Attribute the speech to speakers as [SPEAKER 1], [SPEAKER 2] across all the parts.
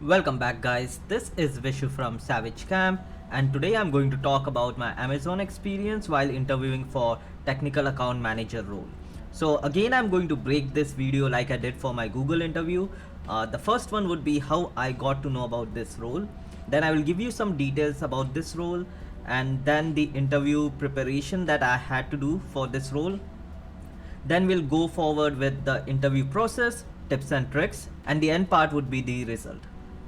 [SPEAKER 1] Welcome back guys, this is Vishu from SavageCamp and today I'm going to talk about my Amazon experience while interviewing for technical account manager role. So again I'm going to break this video like I did for my Google interview. The first one would be how I got to know about this role. Then I will give you some details about this role and then the interview preparation that I had to do for this role. Then we'll go forward with the interview process, tips and tricks, and the end part would be the result.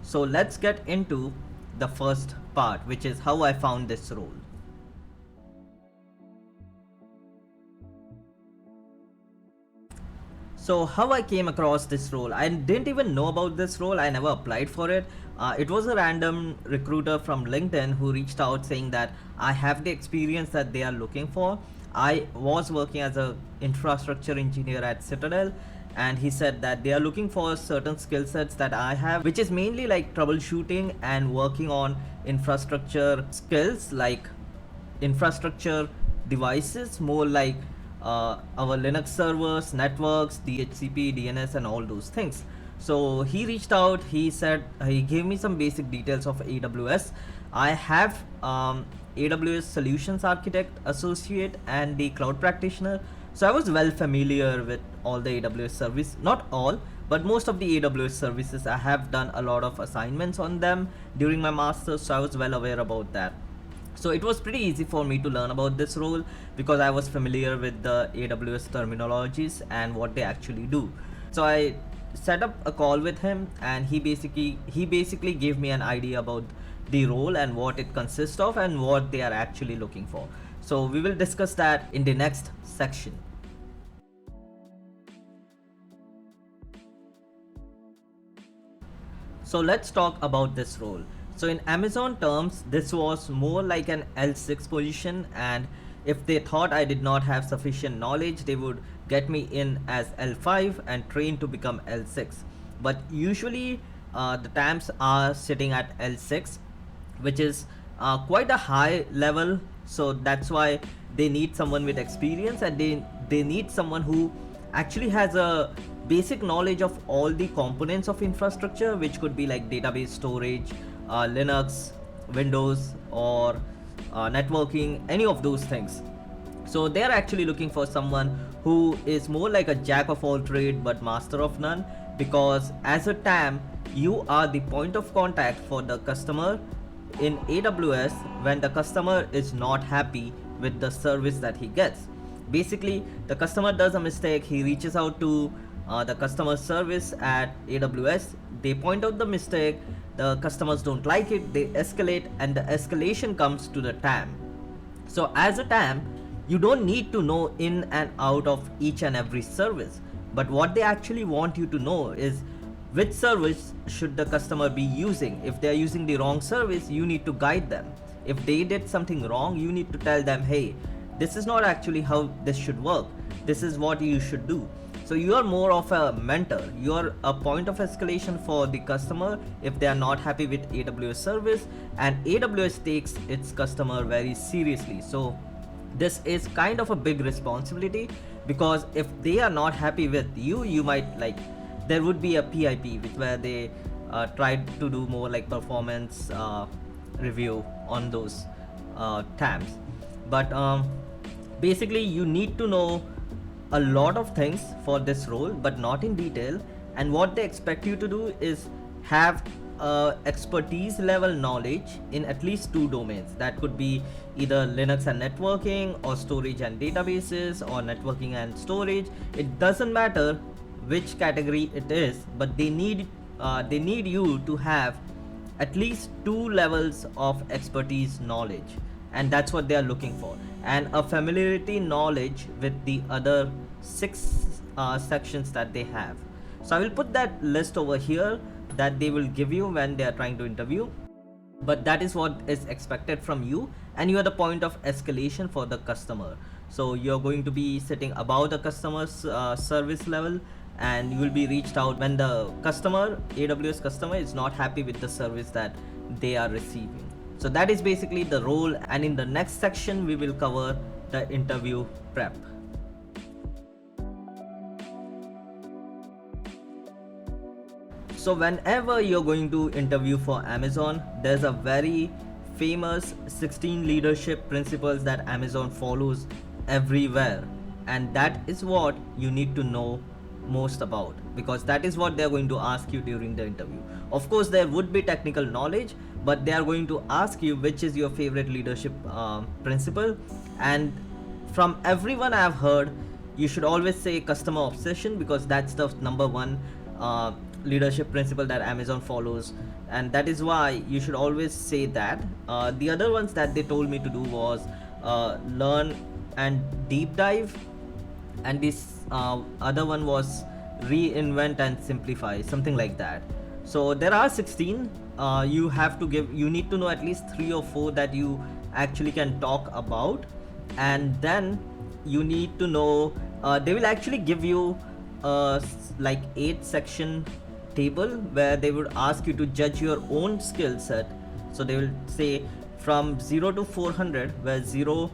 [SPEAKER 1] So let's get into the first part, which is how I found this role. So how I came across this role, I didn't even know about this role, I never applied for it. It was a random recruiter from LinkedIn who reached out saying that I have the experience that they are looking for. I was working as an infrastructure engineer at Citadel, and he said that they are looking for certain skill sets that I have, which is mainly like troubleshooting and working on infrastructure skills like infrastructure devices, more like our Linux servers, networks, DHCP, DNS and all those things. So he reached out, he said, he gave me some basic details of AWS. I have AWS Solutions Architect Associate and the Cloud Practitioner. So I was well familiar with all the AWS service, not all, but most of the AWS services. I have done a lot of assignments on them during my master's, so I was well aware about that. So it was pretty easy for me to learn about this role because I was familiar with the AWS terminologies and what they actually do. So I set up a call with him and he basically gave me an idea about the role and what it consists of and what they are actually looking for. So we will discuss that in the next section. So let's talk about this role. So in Amazon terms, this was more like an L6 position, and if they thought I did not have sufficient knowledge, they would get me in as L5 and train to become L6. But usually the TAMs are sitting at L6, which is quite a high level. So that's why they need someone with experience, and they need someone who actually has a basic knowledge of all the components of infrastructure, which could be like database, storage, Linux, Windows, or networking, any of those things. So they're actually looking for someone who is more like a jack of all trade but master of none, because as a TAM you are the point of contact for the customer in AWS when the customer is not happy with the service that he gets. Basically, the customer does a mistake, he reaches out to the customer service at AWS, they point out the mistake, the customers don't like it, they escalate, and the escalation comes to the TAM. So as a TAM, you don't need to know in and out of each and every service, but what they actually want you to know is which service should the customer be using. If they're using the wrong service, you need to guide them. If they did something wrong, you need to tell them, hey, this is not actually how this should work, this is what you should do. So you are more of a mentor, you are a point of escalation for the customer if they are not happy with AWS service, and AWS takes its customer very seriously. So this is kind of a big responsibility, because if they are not happy with you, you might like, there would be a PIP where they tried to do more like performance review on those TAMs. But basically you need to know a lot of things for this role, but not in detail. And what they expect you to do is have expertise level knowledge in at least 2 domains. That could be either Linux and networking, or storage and databases, or networking and storage. It doesn't matter which category it is, but they need you to have at least 2 levels of expertise knowledge, and that's what they are looking for, and a familiarity knowledge with the other 6 sections that they have. So I will put that list over here that they will give you when they are trying to interview, but that is what is expected from you, and you are the point of escalation for the customer. So you're going to be sitting above the customer's service level, and you will be reached out when the customer, AWS customer, is not happy with the service that they are receiving. So that is basically the role, and in the next section we will cover the interview prep. So whenever you're going to interview for Amazon, there's a very famous 16 leadership principles that Amazon follows everywhere, and that is what you need to know most about, because that is what they're going to ask you during the interview. Of course there would be technical knowledge, but they are going to ask you which is your favorite leadership principle. And from everyone I've heard, you should always say customer obsession, because that's the number one leadership principle that Amazon follows, and that is why you should always say that. The other ones that they told me to do was learn and deep dive, and this other one was reinvent and simplify, something like that. So there are 16. You need to know at least 3 or 4 that you actually can talk about, and then you need to know, they will actually give you like 8 section table where they would ask you to judge your own skill set. So they will say from 0 to 400, where 0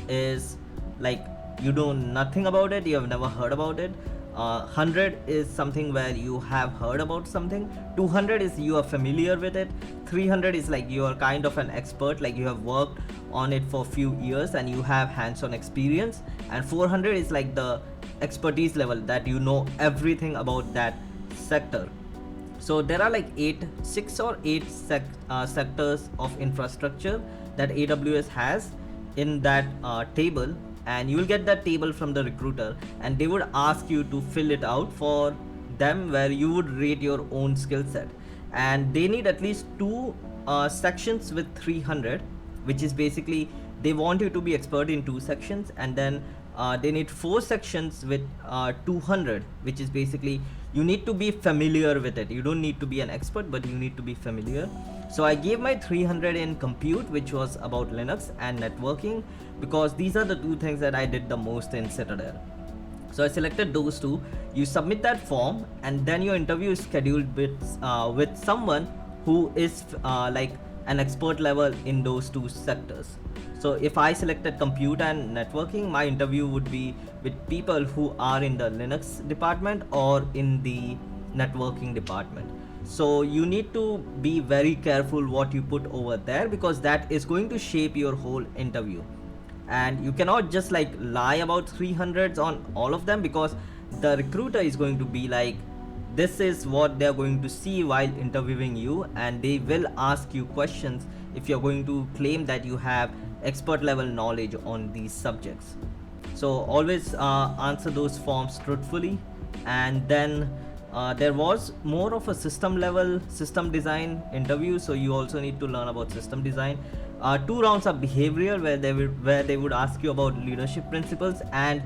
[SPEAKER 1] is like you know nothing about it, you have never heard about it. 100 is something where you have heard about something. 200 is you are familiar with it. 300 is like you are kind of an expert, like you have worked on it for a few years and you have hands-on experience. And 400 is like the expertise level, that you know everything about that sector. So there are like 6 or 8 sectors of infrastructure that AWS has in that table, and you will get that table from the recruiter, and they would ask you to fill it out for them, where you would rate your own skill set. And they need at least 2 sections with 300, which is basically they want you to be expert in 2 sections, and then they need 4 sections with 200, which is basically you need to be familiar with it. You don't need to be an expert, but you need to be familiar. So I gave my 300 in compute, which was about Linux and networking, because these are the 2 things that I did the most in Citadel. So I selected those 2. You submit that form, and then your interview is scheduled with someone who is like an expert level in those 2 sectors. So if I selected compute and networking, my interview would be with people who are in the Linux department or in the networking department. So you need to be very careful what you put over there, because that is going to shape your whole interview. And you cannot just like lie about 300s on all of them, because the recruiter is going to be like, this is what they're going to see while interviewing you, and they will ask you questions if you're going to claim that you have expert level knowledge on these subjects. So always answer those forms truthfully. And then there was more of a system level system design interview, so you also need to learn about system design. 2 rounds of behavioral, where they would ask you about leadership principles, and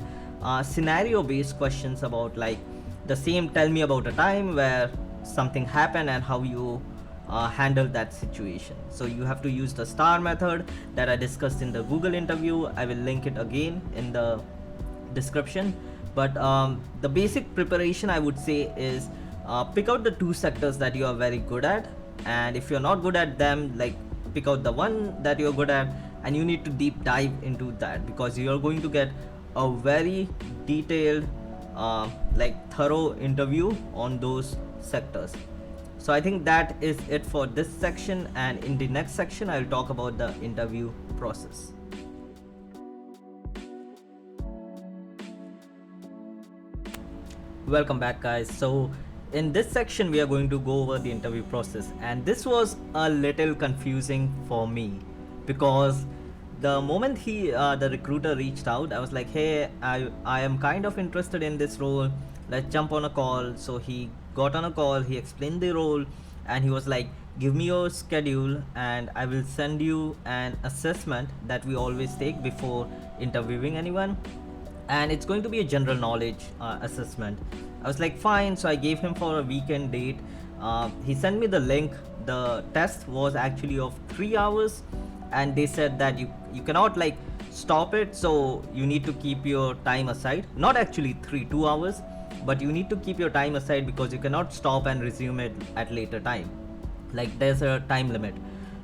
[SPEAKER 1] scenario based questions about like the same, tell me about a time where something happened and how you handle that situation. So you have to use the STAR method that I discussed in the Google interview. I will link it again in the description. But the basic preparation I would say is pick out the 2 sectors that you are very good at, and if you're not good at them, like pick out the one that you're good at, and you need to deep dive into that, because you're going to get a very detailed like thorough interview on those sectors. So I think that is it for this section, and in the next section I'll talk about the interview process. Welcome back, guys. So in this section we are going to go over the interview process, and this was a little confusing for me, because the moment the recruiter reached out, I was like, hey, I am kind of interested in this role, let's jump on a call. So he got on a call, he explained the role, and he was like, give me your schedule and I will send you an assessment that we always take before interviewing anyone, and it's going to be a general knowledge assessment. I was like, fine. So I gave him for a weekend date. He sent me the link. The test was actually of 3 hours, and they said that you cannot like stop it, so you need to keep your time aside. Not actually 2 hours, but you need to keep your time aside, because you cannot stop and resume it at later time. Like there's a time limit.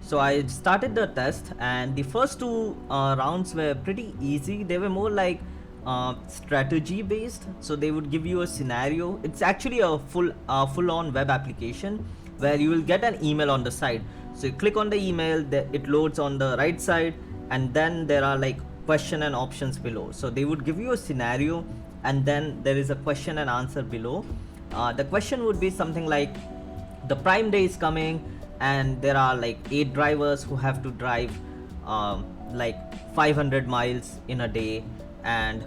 [SPEAKER 1] So I started the test, and the first 2 rounds were pretty easy. They were more like strategy based. So they would give you a scenario. It's actually a full on web application where you will get an email on the side. So you click on the email, it loads on the right side, and then there are like question and options below. So they would give you a scenario, and then there is a question and answer below. The question would be something like, the prime day is coming and there are like 8 drivers who have to drive like 500 miles in a day, and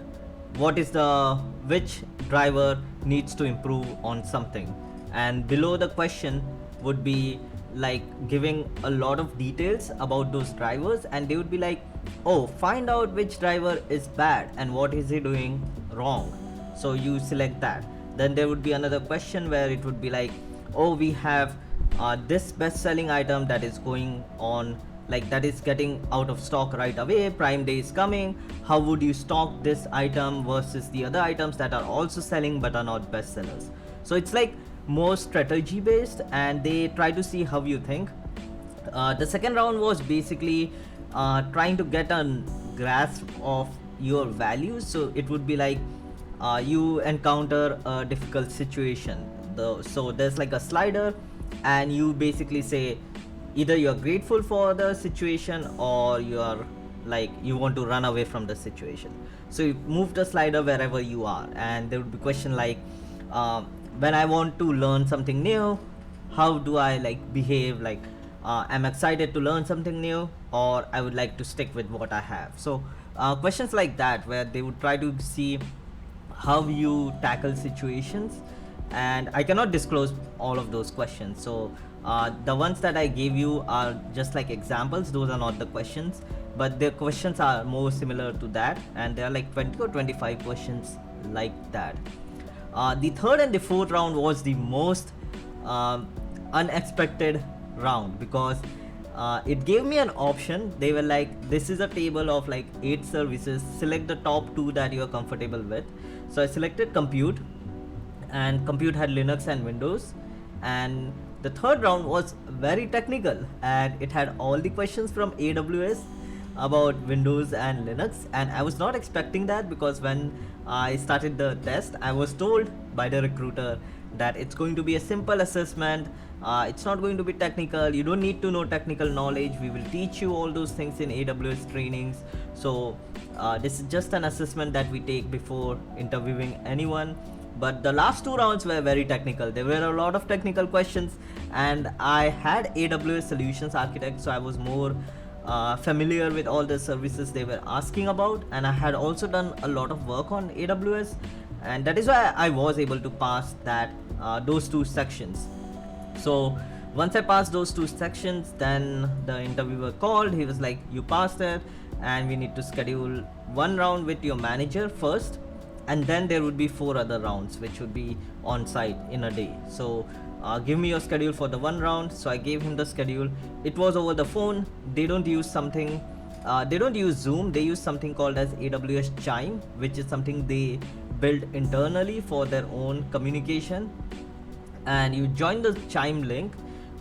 [SPEAKER 1] which driver needs to improve on something. And below the question would be like giving a lot of details about those drivers, and they would be like, oh, find out which driver is bad and what is he doing wrong. So you select that. Then there would be another question where it would be like, oh, we have this best selling item that is going on, like that is getting out of stock right away, prime day is coming, how would you stock this item versus the other items that are also selling but are not best sellers. So it's like more strategy based, and they try to see how you think. The second round was basically trying to get a grasp of your values. So it would be like, you encounter a difficult situation, so there's like a slider, and you basically say either you're grateful for the situation or you're like you want to run away from the situation. So you move the slider wherever you are, and there would be question like, when I want to learn something new, how do I like behave, like I'm excited to learn something new, or I would like to stick with what I have. So questions like that, where they would try to see how you tackle situations. And I cannot disclose all of those questions, so the ones that I gave you are just like examples. Those are not the questions, but the questions are more similar to that, and there are like 20 or 25 questions like that. The third and the fourth round was the most unexpected round, because it gave me an option. They were like, this is a table of like 8 services, select the top 2 that you are comfortable with. So I selected compute, and compute had Linux and Windows. And the third round was very technical, and it had all the questions from AWS about Windows and Linux. And I was not expecting that, because when I started the test, I was told by the recruiter that it's going to be a simple assessment, it's not going to be technical, you don't need to know technical knowledge, we will teach you all those things in AWS trainings. So this is just an assessment that we take before interviewing anyone. But the last 2 rounds were very technical. There were a lot of technical questions, and I had AWS Solutions Architect, so I was more familiar with all the services they were asking about, and I had also done a lot of work on AWS, and that is why I was able to pass that those 2 sections. So once I passed those 2 sections, then the interviewer called. He was like, you passed it, and we need to schedule 1 round with your manager first, and then there would be 4 other rounds which would be on site in a day. So give me your schedule for the 1 round. So I gave him the schedule. It was over the phone. They don't use something, they don't use Zoom, they use something called as AWS Chime, which is something they build internally for their own communication. And you join the Chime link.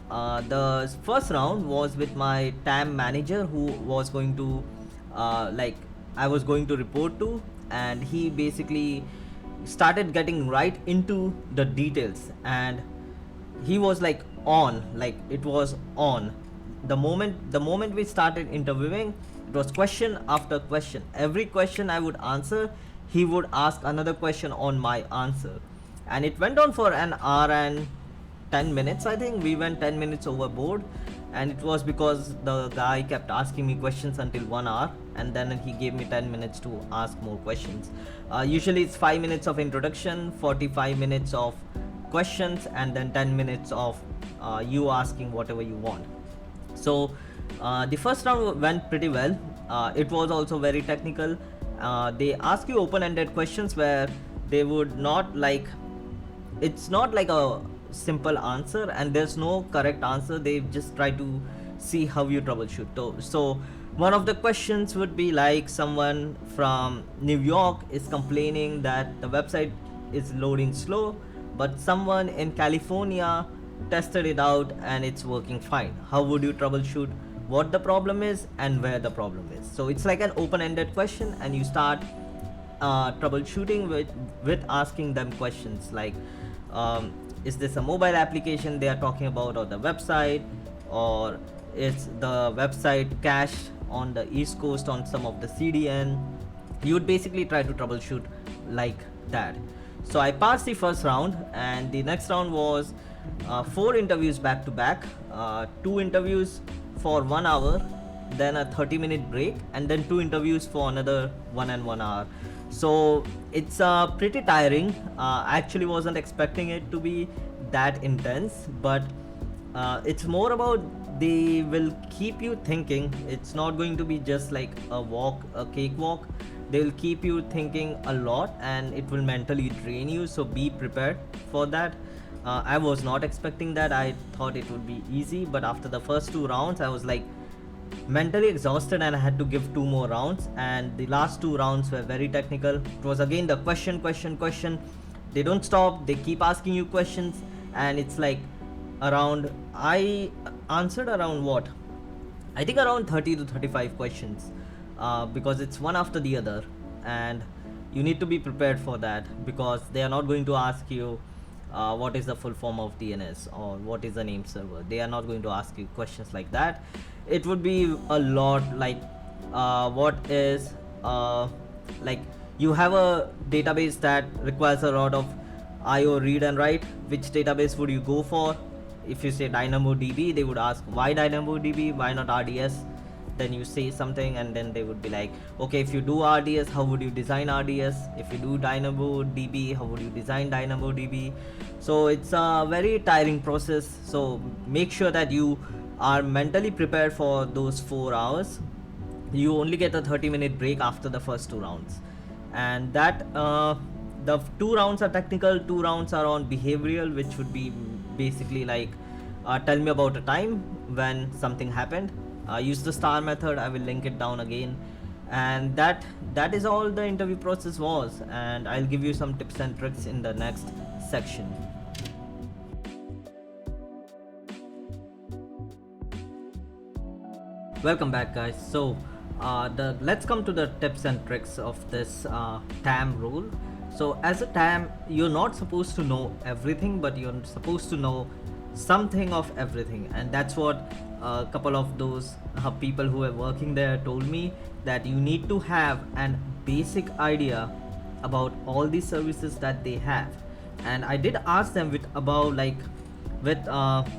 [SPEAKER 1] The first round was with my TAM manager, who was going to I was going to report to, and he basically started getting right into the details, and he was like on, like it was on. The moment we started interviewing, it was question after question. Every question I would answer, he would ask another question on my answer, and it went on for an hour and 10 minutes. I think we went 10 minutes overboard, and it was because the guy kept asking me questions until 1 hour, and then he gave me 10 minutes to ask more questions. Usually it's 5 minutes of introduction, 45 minutes of questions, and then 10 minutes of you asking whatever you want. So the first round went pretty well. It was also very technical. They ask you open-ended questions where they would not like, it's not like a simple answer and there's no correct answer. They just try to see how you troubleshoot. So one of the questions would be like, someone from New York is complaining that the website is loading slow, but someone in California tested it out and it's working fine. How would you troubleshoot what the problem is and where the problem is? So it's like an open-ended question, and you start troubleshooting with asking them questions like, is this a mobile application they are talking about, or the website, or is the website cached on the east coast on some of the CDN. You would basically try to troubleshoot like that. So I passed the first round, and the next round was 4 interviews back to back, 2 interviews for 1 hour, then a 30-minute break, and then 2 interviews for another 1 hour. So it's pretty tiring. I actually wasn't expecting it to be that intense, but it's more about they will keep you thinking. It's not going to be just like a cakewalk. They will keep you thinking a lot, and it will mentally drain you. So be prepared for that. I was not expecting that. I thought it would be easy, but after the first 2 rounds, I was like mentally exhausted, and I had to give 2 more rounds. And the last 2 rounds were very technical. It was again the question. They don't stop. They keep asking you questions, and it's like I answered around what? I think around 30 to 35 questions, because it's one after the other, and you need to be prepared for that, because they are not going to ask you what is the full form of DNS or what is the name server. They are not going to ask you questions like that. It would be a lot like what is like you have a database that requires a lot of IO read and write. Which database would you go for? If you say DynamoDB, they would ask why DynamoDB, why not RDS? Then you say something, and then they would be like, okay, if you do RDS, how would you design RDS? If you do DynamoDB, how would you design DynamoDB? So it's a very tiring process. So make sure that you are mentally prepared for those 4 hours. You only get a 30-minute break after the first 2 rounds, and that the 2 rounds are technical. 2 rounds are on behavioral, which would be basically like, tell me about a time when something happened. Use the star method. I will link it down again. And that is all the interview process was, and I'll give you some tips and tricks in the next section. Welcome back, guys. So let's come to the tips and tricks of this TAM role. So as a TAM, you're not supposed to know everything, but you're supposed to know something of everything. And that's what a couple of those people who are working there told me, that you need to have an basic idea about all the services that they have. And I did ask them with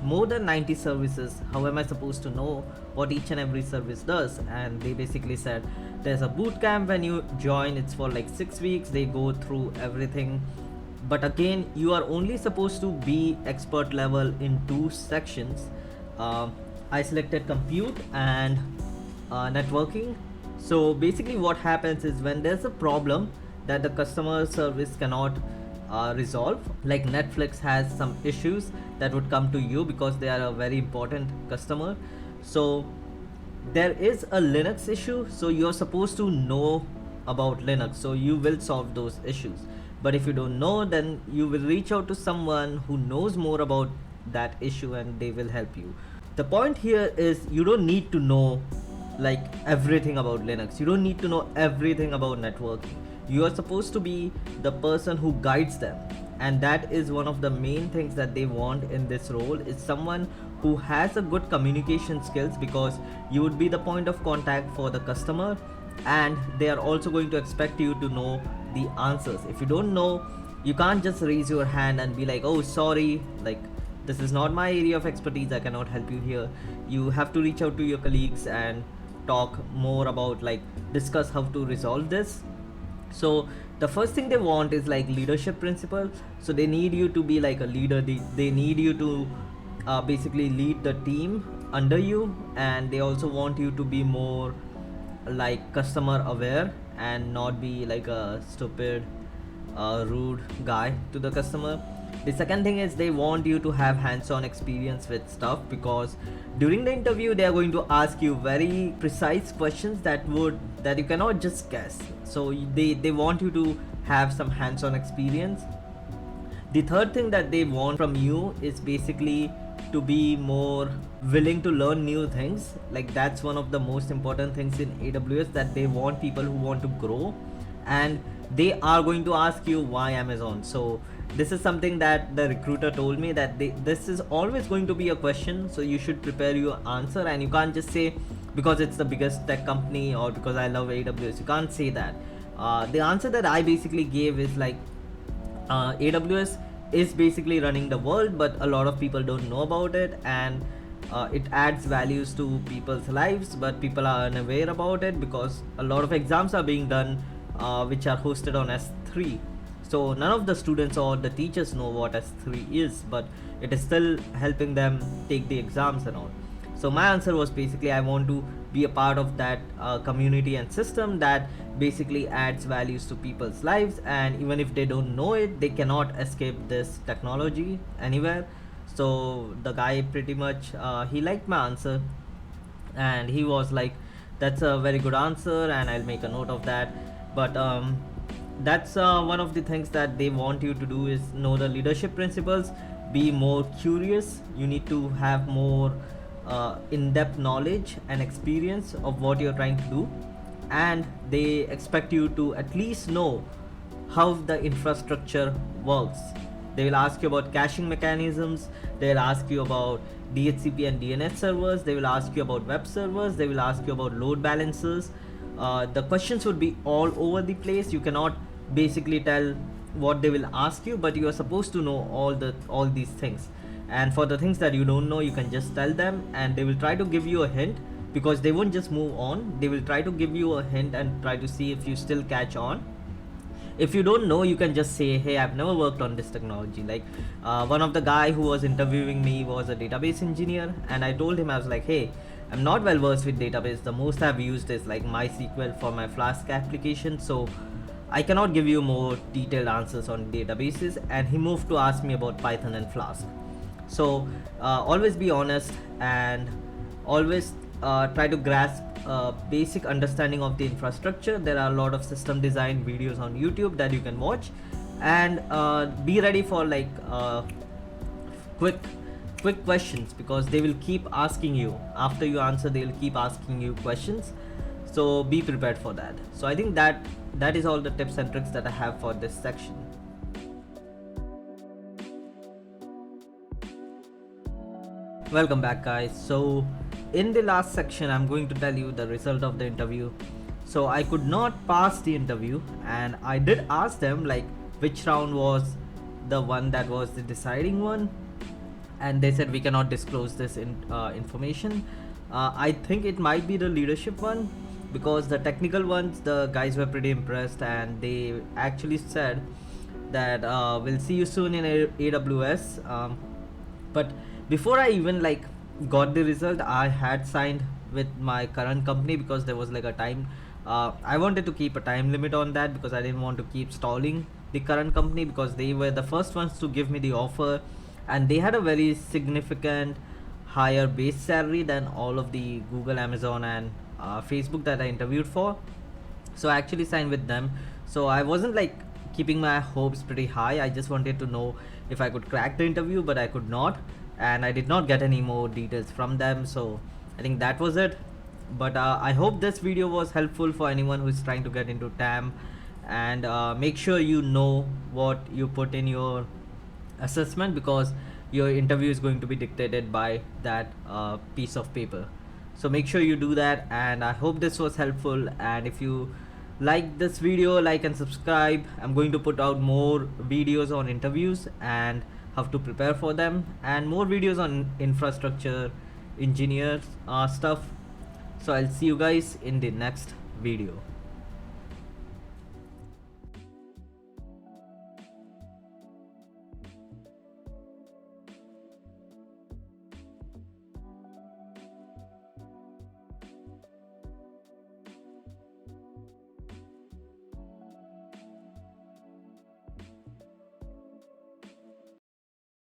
[SPEAKER 1] more than 90 services, how am I supposed to know what each and every service does? And they basically said there's a boot camp when you join. It's for like 6 weeks. They go through everything, but again, you are only supposed to be expert level in 2 sections. I selected compute and networking. So basically what happens is, when there's a problem that the customer service cannot resolve, like Netflix has some issues that would come to you because they are a very important customer. So there is a Linux issue, so you're supposed to know about Linux, so you will solve those issues. But if you don't know, then you will reach out to someone who knows more about that issue, and they will help you. The point here is, you don't need to know like everything about Linux. You don't need to know everything about networking. You are supposed to be the person who guides them, and that is one of the main things that they want in this role, is someone who has a good communication skills, because you would be the point of contact for the customer, and they are also going to expect you to know the answers. If you don't know, you can't just raise your hand and be like, oh sorry, like this is not my area of expertise, I cannot help you here. You have to reach out to your colleagues and talk more about, like, discuss how to resolve this. So the first thing they want is like leadership principle. So they need you to be like a leader. They need you to basically lead the team under you, and they also want you to be more like customer aware and not be like a stupid rude guy to the customer. The second thing is, they want you to have hands-on experience with stuff, because during the interview they are going to ask you very precise questions that you cannot just guess. So they want you to have some hands-on experience. The third thing that they want from you is basically to be more willing to learn new things. Like, that's one of the most important things in AWS, that they want people who want to grow and they are going to ask you why Amazon. So this is something that the recruiter told me, that this is always going to be a question, so you should prepare your answer, and you can't just say because it's the biggest tech company or because I love AWS. You can't say that. The answer that I basically gave is like, AWS is basically running the world, but a lot of people don't know about it, and it adds values to people's lives, but people are unaware about it because a lot of exams are being done, which are hosted on S3. So none of the students or the teachers know what S3 is, but it is still helping them take the exams and all. So my answer was basically, I want to be a part of that community and system that basically adds values to people's lives, and even if they don't know it, they cannot escape this technology anywhere. So the guy pretty much, he liked my answer, and he was like, that's a very good answer and I'll make a note of that. But that's one of the things that they want you to do, is know the leadership principles, be more curious, you need to have more in-depth knowledge and experience of what you're trying to do, and they expect you to at least know how the infrastructure works. They will ask you about caching mechanisms, they will ask you about DHCP and DNS servers, they will ask you about web servers, they will ask you about load balancers. The questions would be all over the place. You cannot basically tell what they will ask you, but you are supposed to know all these things. And for the things that you don't know, you can just tell them, and they will try to give you a hint, because they won't just move on. They will try to give you a hint and try to see if you still catch on. If you don't know, you can just say, hey, I've never worked on this technology. Like one of the guy who was interviewing me was a database engineer, and I told him, I was like, hey, I'm not well versed with database. The most I've used is like MySQL for my Flask application, so I cannot give you more detailed answers on databases. And he moved to ask me about Python and Flask. So always be honest, and always try to grasp basic understanding of the infrastructure. There are a lot of system design videos on YouTube that you can watch, and be ready for like quick questions, because they will keep asking you after you answer. They will keep asking you questions, so be prepared for that. So I think that is all the tips and tricks that I have for this section. Welcome back, guys. So in the last section, I'm going to tell you the result of the interview. So I could not pass the interview, and I did ask them like which round was the one that was the deciding one, and they said we cannot disclose this information. I think it might be the leadership one, because the technical ones, the guys were pretty impressed, and they actually said that we'll see you soon in AWS. But before I even like got the result, I had signed with my current company, because there was like a time, I wanted to keep a time limit on that, because I didn't want to keep stalling the current company, because they were the first ones to give me the offer, and they had a very significant higher base salary than all of the Google, Amazon and Facebook that I interviewed for. So I actually signed with them. So I wasn't like keeping my hopes pretty high. I just wanted to know if I could crack the interview, but I could not, and I did not get any more details from them. So I think that was it. But I hope this video was helpful for anyone who is trying to get into TAM, and make sure you know what you put in your assessment, because your interview is going to be dictated by that piece of paper. So make sure you do that, and I hope this was helpful. And if you like this video, like and subscribe. I'm going to put out more videos on interviews and how to prepare for them, and more videos on infrastructure engineers stuff. So I'll see you guys in the next video.